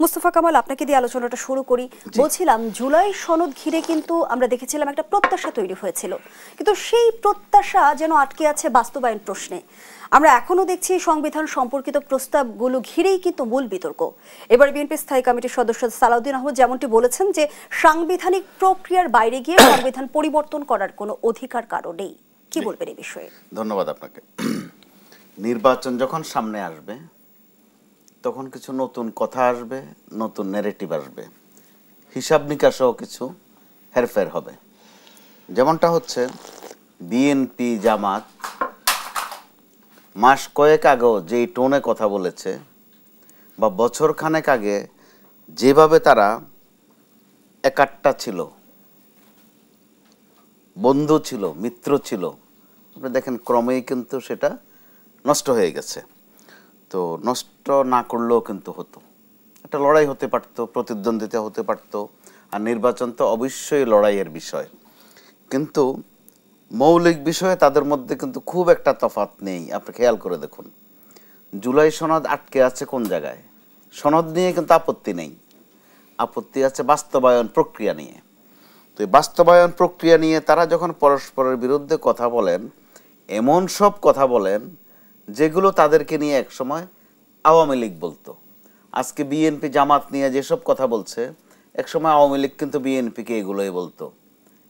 মুস্তফা কামাল, আপনাকে দিয়ে আলোচনাটা শুরু করি। বলছিলাম জুলাই সনদ ঘিরে কিন্তু আমরা দেখেছিলাম একটা প্রত্যাশা তৈরি হয়েছিল, কিন্তু সেই প্রত্যাশা যেন আটকে আছে বাস্তবায়ন প্রশ্নে। আমরা এখনো দেখছি সংবিধান সম্পর্কিত প্রস্তাবগুলো ঘিরেই কিন্তু মূল বিতর্ক। এবার বিএনপি স্থায়ী কমিটির সদস্য সালাউদ্দিন আহমদ যেমনটি বলেছেন যে সাংবিধানিক প্রক্রিয়ার বাইরে গিয়ে সংবিধান পরিবর্তন করার কোনো অধিকার কারো নেই। কি বলবেন এই বিষয়ে? ধন্যবাদ আপনাকে। নির্বাচন যখন সামনে আসবে তখন কিছু নতুন কথা আসবে, নতুন ন্যারেটিভ আসবে, হিসাব নিকাশও কিছু হেরফের হবে। যেমনটা হচ্ছে বিএনপি জামাত মাস কয়েক আগেও যেই টোনে কথা বলেছে বা বছর খানেক আগে যেভাবে তারা একাট্টা ছিল, বন্ধু ছিল, মিত্র ছিল, আপনি দেখেন ক্রমেই কিন্তু সেটা নষ্ট হয়ে গেছে। তো নষ্ট না করলেও কিন্তু হতো, একটা লড়াই হতে পারতো, প্রতিদ্বন্দ্বিতা হতে পারতো, আর নির্বাচন তো অবশ্যই লড়াইয়ের বিষয়। কিন্তু মৌলিক বিষয়ে তাদের মধ্যে কিন্তু খুব একটা তফাৎ নেই। আপনি খেয়াল করে দেখুন, জুলাই সনদ আটকে আছে কোন জায়গায়? সনদ নিয়ে কিন্তু আপত্তি নেই, আপত্তি আছে বাস্তবায়ন প্রক্রিয়া নিয়ে। তো এই বাস্তবায়ন প্রক্রিয়া নিয়ে তারা যখন পরস্পরের বিরুদ্ধে কথা বলেন, এমন সব কথা বলেন যেগুলো তাদেরকে নিয়ে একসময় আওয়ামী লীগ বলতো। আজকে বিএনপি জামাত নিয়ে যেসব কথা বলছে, একসময় আওয়ামী লীগ কিন্তু বিএনপিকে এগুলোই বলতো,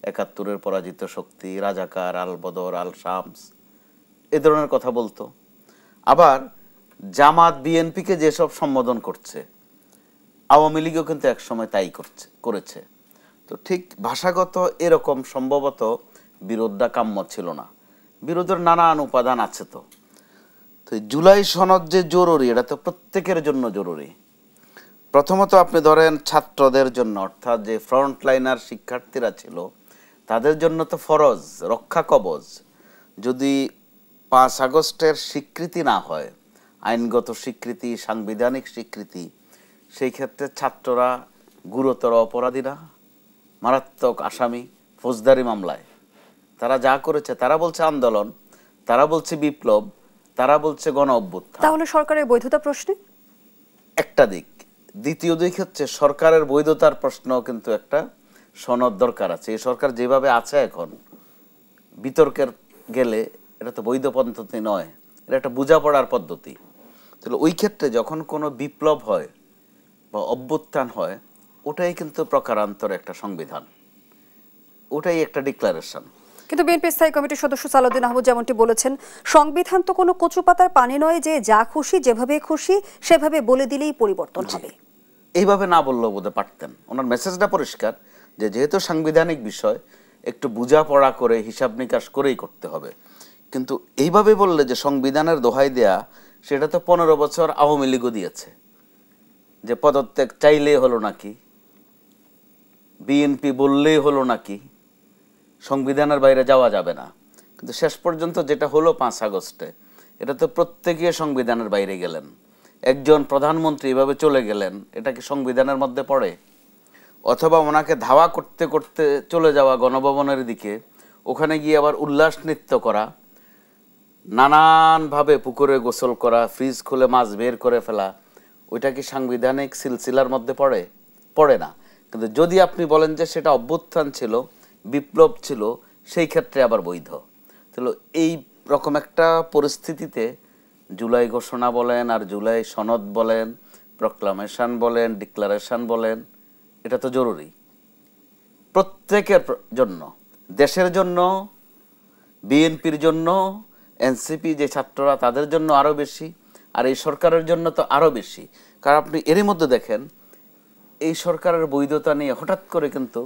৭১-এর পরাজিত শক্তি, রাজাকার, আল বদর, আল শামস, এ ধরনের কথা বলতো। আবার জামাত বিএনপিকে যেসব সম্বোধন করছে, আওয়ামী লীগও কিন্তু একসময় তাই করেছে। তো ঠিক ভাষাগত এরকম সম্ভবত বিরোধটা কাম্য ছিল না, বিরোধের নানান উপাদান আছে। তো জুলাই সনদ যে জরুরি, এটা তো প্রত্যেকের জন্য জরুরি। প্রথমত আপনি ধরেন ছাত্রদের জন্য, অর্থাৎ যে ফ্রন্টলাইনার শিক্ষার্থীরা ছিল তাদের জন্য তো ফরজ, রক্ষা কবচ। যদি ৫ আগস্টের স্বীকৃতি না হয়, আইনগত স্বীকৃতি, সাংবিধানিক স্বীকৃতি, সেই ক্ষেত্রে ছাত্ররা গুরুতর অপরাধী না, মারাত্মক আসামি ফৌজদারি মামলায়। তারা যা করেছে, তারা বলছে আন্দোলন, তারা বলছে বিপ্লব, তারা বলছে গণ অভ্যুত্থান। তাহলে সরকারের বৈধতা প্রশ্নে একটা দিক। দ্বিতীয় দিক হচ্ছে সরকারের বৈধতার প্রশ্ন, কিন্তু একটা সনদ দরকার আছে। এই সরকার যেভাবে আছে এখন, বিতর্কের গেলে এটা তো বৈধ পদ্ধতি নয়, এটা একটা বোঝাপড়ার পদ্ধতি। তাহলে ওই ক্ষেত্রে যখন কোনো বিপ্লব হয় বা অভ্যুত্থান হয়, ওটাই কিন্তু প্রকারান্তর একটা সংবিধান, ওটাই একটা ডিক্লারেশন। কিন্তু বিএনপি স্থায়ী কমিটির সদস্য সালাউদ্দিন আহমদ যেমনটি বলেছেন, সংবিধান তো কোনো কচুপাতার পানি নয় যে যা খুশি যেভাবে খুশি সেভাবে বলে দিলেই পরিবর্তন হবে। এইভাবে না বললেও বোধহয় পারতেন। ওনার মেসেজটা পরিষ্কার যে যেহেতু সাংবিধানিক বিষয়, একটু বোঝাপড়া করে হিসাব নিকাশ করেই করতে হবে। কিন্তু এইভাবে বললে যে সংবিধানের দোহাই দেয়া, সেটা তো ১৫ বছর আওয়ামী লীগও দিয়েছে, যে পদত্যাগ চাইলেই হলো নাকি, বিএনপি বললেই হলো নাকি, সংবিধানের বাইরে যাওয়া যাবে না। কিন্তু শেষ পর্যন্ত যেটা হলো ৫ আগস্টে, এটা তো প্রত্যেকে সংবিধানের বাইরে গেলেন। একজন প্রধানমন্ত্রী এভাবে চলে গেলেন, এটা কি সংবিধানের মধ্যে পড়ে? অথবা ওনাকে ধাওয়া করতে করতে চলে যাওয়া গণভবনের দিকে, ওখানে গিয়ে আবার উল্লাস নৃত্য করা, নানানভাবে পুকুরে গোসল করা, ফ্রিজ খুলে মাছ বের করে ফেলা, ওইটা কি সাংবিধানিক সিলসিলার মধ্যে পড়ে? পড়ে না। কিন্তু যদি আপনি বলেন যে সেটা অভ্যুত্থান ছিল, বিপ্লব ছিল, সেই ক্ষেত্রে আবার বৈধ। তাহলে এই রকম একটা পরিস্থিতিতে জুলাই ঘোষণা বলেন, আর জুলাই সনদ বলেন, প্রক্লামেশন বলেন, ডিক্লারেশন বলেন, এটা তো জরুরি প্রত্যেকের জন্য, দেশের জন্য, বিএনপির জন্য, এনসিপি যে ছাত্ররা তাদের জন্য আরও বেশি, আর এই সরকারের জন্য তো আরও বেশি। কারণ আপনি এরই মধ্যে দেখেন এই সরকারের বৈধতা নিয়ে হঠাৎ করে কিন্তু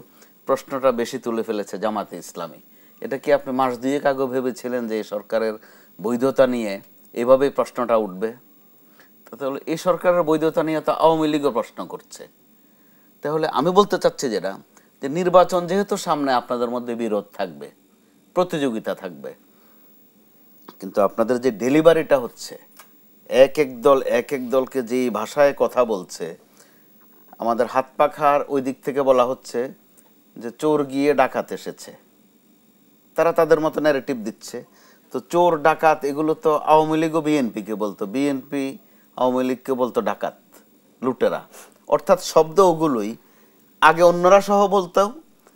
প্রশ্নটা বেশি তুলে ফেলেছে জামাতে ইসলামী। এটা কি আপনি মাস দুয়েক আগে ভেবেছিলেন যে এই সরকারের বৈধতা নিয়ে এভাবেই প্রশ্নটা উঠবে? তাহলে এই সরকারের বৈধতা নিয়ে তো আওয়ামী লীগও প্রশ্ন করছে। তাহলে আমি বলতে চাচ্ছি যেটা, যে নির্বাচন যেহেতু সামনে, আপনাদের মধ্যে বিরোধ থাকবে, প্রতিযোগিতা থাকবে, কিন্তু আপনাদের যে ডেলিভারিটা হচ্ছে, এক এক দলকে যেই ভাষায় কথা বলছে, আমাদের হাত পাখার ওই দিক থেকে বলা হচ্ছে যে চোর গিয়ে ডাকাত এসেছে, তারা তাদের মতো ন্যারেটিভ দিচ্ছে। তো চোর ডাকাত এগুলো তো আওয়ামী লীগও বিএনপিকে বলতো, বিএনপি আওয়ামী লীগকে বলতো ডাকাত, লুটেরা। অর্থাৎ শব্দ ওগুলোই, আগে অন্যরা সহ বলতো,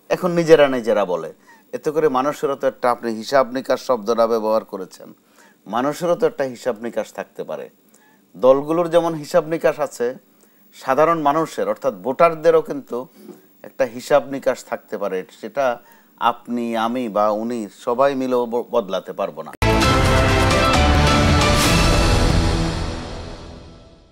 এখন নিজেরা নিজেরা বলে। এতে করে মানুষেরও তো একটা, আপনি হিসাব নিকাশ শব্দটা ব্যবহার করেছেন, মানুষেরও তো একটা হিসাব নিকাশ থাকতে পারে। দলগুলোর যেমন হিসাব নিকাশ আছে, সাধারণ মানুষের অর্থাৎ ভোটারদেরও কিন্তু একটা হিসাব নিকাশ থাকতে পারে। সেটা আপনি, আমি বা উনি সবাই মিলেও বদলাতে পারবো না।